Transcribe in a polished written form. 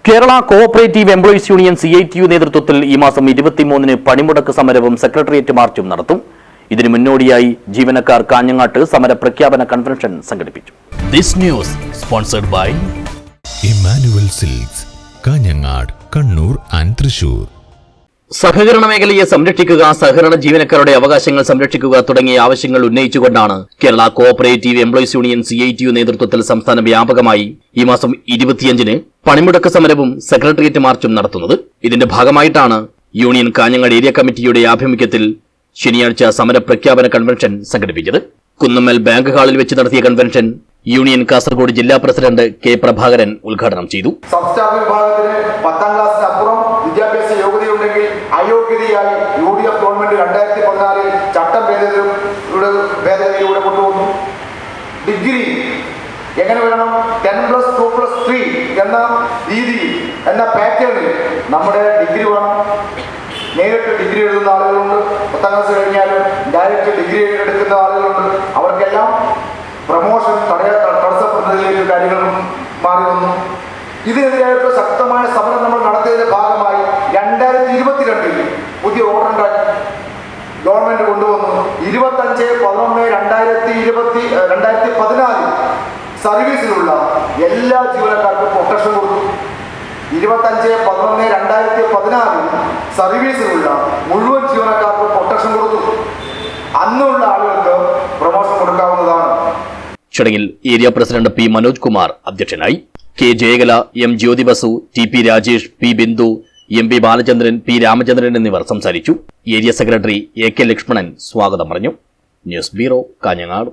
Kerala cooperative employees union CITU നേതൃത്വത്തിൽ ഈ മാസം 23-ന് പണിമുടക്ക് സമരവും സെക്രട്ടേറിയറ്റ് മാർച്ചും നടത്തും. ഇതിനു മുന്നോടിയായി ജീവനക്കാർ കാഞ്ഞങ്ങാട്ട് സമര പ്രഖ്യാപന കൺവെൻഷൻ സംഘടിപ്പിച്ചു. This news sponsored by Emmanuel Silks, Kanhangad, Kannur and Thrissur. സഹകരണ മേഖലയെ സംരക്ഷിക്കുക, സഹകരണ ജീവനക്കാരുടെ അവകാശങ്ങൾ സംരക്ഷിക്കുക തുടങ്ങിയ ആവശ്യങ്ങൾ ഉന്നയിച്ചുകൊണ്ടാണ് Kerala cooperative employees union CITU നേതൃത്വത്തിൽ സംസ്ഥാന വ്യാപകമായി ഈ മാസം 25-ന് പണിമുടക്ക് സമരവും സെക്രട്ടേറിയറ്റ് മാർച്ചും നടത്തുന്നത്. ഇതിന്റെ ഭാഗമായിട്ടാണ് യൂണിയൻ കാഞ്ഞങ്ങാട് ഏരിയ കമ്മിറ്റിയുടെ ആഭിമുഖ്യത്തിൽ ശനിയാഴ്ച സമര പ്രഖ്യാപന കൺവെൻഷൻ സംഘടിപ്പിച്ചത്. കുന്നമ്മൽ ബാങ്ക് ഹാളിൽ വെച്ച് നടത്തിയ കൺവെൻഷൻ യൂണിയൻ കാസർഗോഡ് ജില്ലാ പ്രസിഡന്റ് K. പ്രഭാകരൻ ഉദ്ഘാടനം ചെയ്തു. സംസ്ഥാന വിഭാഗത്തിന് 10ാം ക്ലാസ്സിനപ്പുറം വിദ്യാഭ്യാസ യോഗ്യതയുണ്ടെങ്കിൽ അയോഗ്യതയായി UDF ഗവൺമെന്റ് 2014 ചട്ടം ഭേദഗതിയിലൂടെ കൊണ്ടുവന്നു. ഡിഗ്രി എങ്ങനെ വേണം, 10+2+3 എന്ന രീതിയിൽ എന്ന പാറ്റേണിൽ നമ്മുടെ ഡിഗ്രി വേണം. നേരിട്ട് ഡിഗ്രി എഴുതുന്ന ആളുകളുണ്ട്, 10ാം ക്ലാസ് കഴിഞ്ഞാലും ഡയറക്റ്റ് ഡിഗ്രി എടുക്കുന്ന ആളുകളുണ്ട്. അവർക്കെല്ലാം പ്രമോഷൻ തടസ്സപ്പെടുന്നതിലേക്ക് കാര്യങ്ങൾ മാറി വന്നു. ഇതിനെതിരായിട്ട് ശക്തമായ സമരം നമ്മൾ നടത്തിയതിന്റെ ഭാഗമായി 2022-ൽ പുതിയ ഓർഡർ ഗവൺമെന്റ് കൊണ്ടുവന്നു. 25/11/2014 സർവീസിലുള്ള എല്ലാ ജീവനക്കാർക്കും പ്രൊട്ടക്ഷൻ കൊടുത്തു. 25/11/2014 സർവീസിലുള്ള മുഴുവൻ ജീവനക്കാർക്കും പ്രൊട്ടക്ഷൻ കൊടുത്തു. അന്നുള്ള ആളുകൾക്ക് പ്രൊമോഷൻ കൊടുക്കാവുന്നതാണ്. ചടങ്ങിൽ area president P. Manoj Kumar അധ്യക്ഷനായി. K. Jayakala, M. Jyoti Basu, T. P. Rajesh, P. Bindu, M. P. Balachandran, P. Ramachandran എന്നിവർ സംസാരിച്ചു. Area secretary A. K. Lakshmanan സ്വാഗതം പറഞ്ഞു. News bureau, Kanhangad.